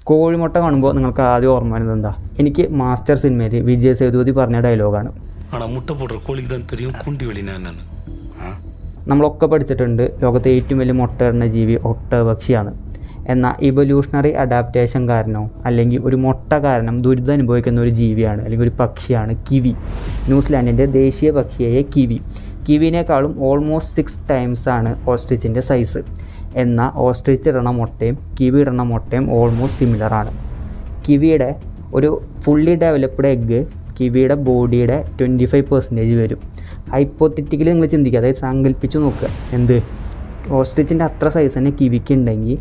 കോഴിമുട്ട കാണുമ്പോൾ നിങ്ങൾക്ക് ആദ്യം ഓർമ്മ വരുന്നത് എന്താ? എനിക്ക് മാസ്റ്റർ സിനിമയിൽ വിജയ് സേതുപതി പറഞ്ഞ ഡയലോഗാണ്. നമ്മളൊക്കെ പഠിച്ചിട്ടുണ്ട് ലോകത്തെ ഏറ്റവും വലിയ മുട്ടയിടുന്ന ജീവി ഒട്ടകപക്ഷിയാണ്. എന്നാൽ ഇവല്യൂഷണറി അഡാപ്റ്റേഷൻ കാരണമോ അല്ലെങ്കിൽ ഒരു മുട്ട കാരണം ദുരിതം അനുഭവിക്കുന്ന ഒരു ജീവിയാണ് അല്ലെങ്കിൽ ഒരു പക്ഷിയാണ് കിവി. ന്യൂസിലാൻഡിൻ്റെ ദേശീയ പക്ഷിയായ കിവി. കിവിനേക്കാളും ഓൾമോസ്റ്റ് 6 times ആണ് ഓസ്ട്രിച്ചിൻ്റെ സൈസ്. എന്നാൽ ഓസ്ട്രിച്ച് ഇടണ മുട്ടയും കിവി ഇടണ മുട്ടയും ഓൾമോസ്റ്റ് സിമിലറാണ്. കിവിയുടെ ഒരു ഫുള്ളി ഡെവലപ്ഡ് എഗ്ഗ് കിവിയുടെ ബോഡിയുടെ 25% വരും. ഹൈപ്പോത്തറ്റിക്കലി നിങ്ങൾ ചിന്തിക്കുക, അതായത് സങ്കല്പിച്ച് നോക്കുക, എന്ത് ഓസ്ട്രിച്ചിൻ്റെ അത്ര സൈസ് തന്നെ കിവിക്ക് ഉണ്ടെങ്കിൽ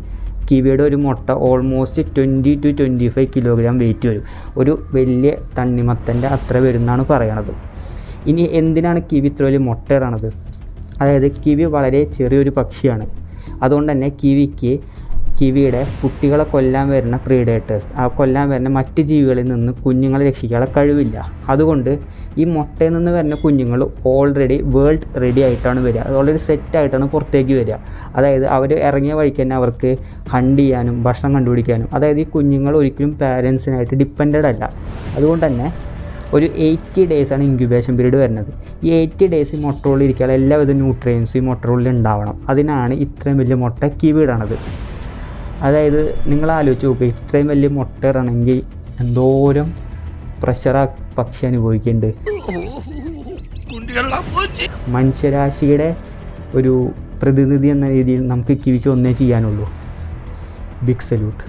കിവിയുടെ ഒരു മുട്ട ഓൾമോസ്റ്റ് 20 to 25 kilogram വെയിറ്റ് വരും. ഒരു വലിയ തണ്ണിമത്തൻ്റെ അത്ര വരുമെന്നാണ് പറയണത്. ഇനി എന്തിനാണ് കിവി ഇത്ര വലിയ മുട്ട ഇടണത്? അതായത് കിവി വളരെ ചെറിയൊരു പക്ഷിയാണ്. അതുകൊണ്ട് തന്നെ കിവിയുടെ കുട്ടികളെ കൊല്ലാൻ വരുന്ന പ്രീഡേറ്റേഴ്സ്, ആ കൊല്ലാൻ വരുന്ന മറ്റ് ജീവികളിൽ നിന്ന് കുഞ്ഞുങ്ങളെ രക്ഷിക്കാനുള്ള കഴിവില്ല. അതുകൊണ്ട് ഈ മുട്ടയിൽ നിന്ന് വരുന്ന കുഞ്ഞുങ്ങൾ ഓൾറെഡി വേൾഡ് റെഡി ആയിട്ടാണ് വരിക. അത് ഓൾറെഡി സെറ്റായിട്ടാണ് പുറത്തേക്ക് വരിക. അതായത് അവർ ഇറങ്ങിയ വഴിക്ക് തന്നെ അവർക്ക് ഹണ്ട് ചെയ്യാനും ഭക്ഷണം കണ്ടുപിടിക്കാനും, അതായത് ഈ കുഞ്ഞുങ്ങൾ ഒരിക്കലും പാരൻസിനായിട്ട് ഡിപ്പെൻഡഡ് അല്ല. അതുകൊണ്ട് തന്നെ ഒരു 80 days ആണ് ഇൻക്യുബേഷൻ പീരീഡ് വരുന്നത്. ഈ 80 days ഈ മുട്ടയുള്ളിൽ ഇരിക്കാൻ എല്ലാവിധ ന്യൂട്രിയൻസും ഈ മുട്ടയുള്ളിൽ ഉണ്ടാവണം. അതിനാണ് ഇത്രയും വലിയ മുട്ട കിവി ഇടണത്. അതായത് നിങ്ങൾ ആലോചിച്ച് നോക്കുക, ഇത്രയും വലിയ മുട്ട ഇടണമെങ്കിൽ എന്തോരം പ്രഷർ ആ പക്ഷി അനുഭവിക്കുന്നുണ്ട്. മനുഷ്യരാശിയുടെ ഒരു പ്രതിനിധി എന്ന രീതിയിൽ നമുക്ക് കിവിക്ക് ഒന്നേ ചെയ്യാനുള്ളൂ. Big salute.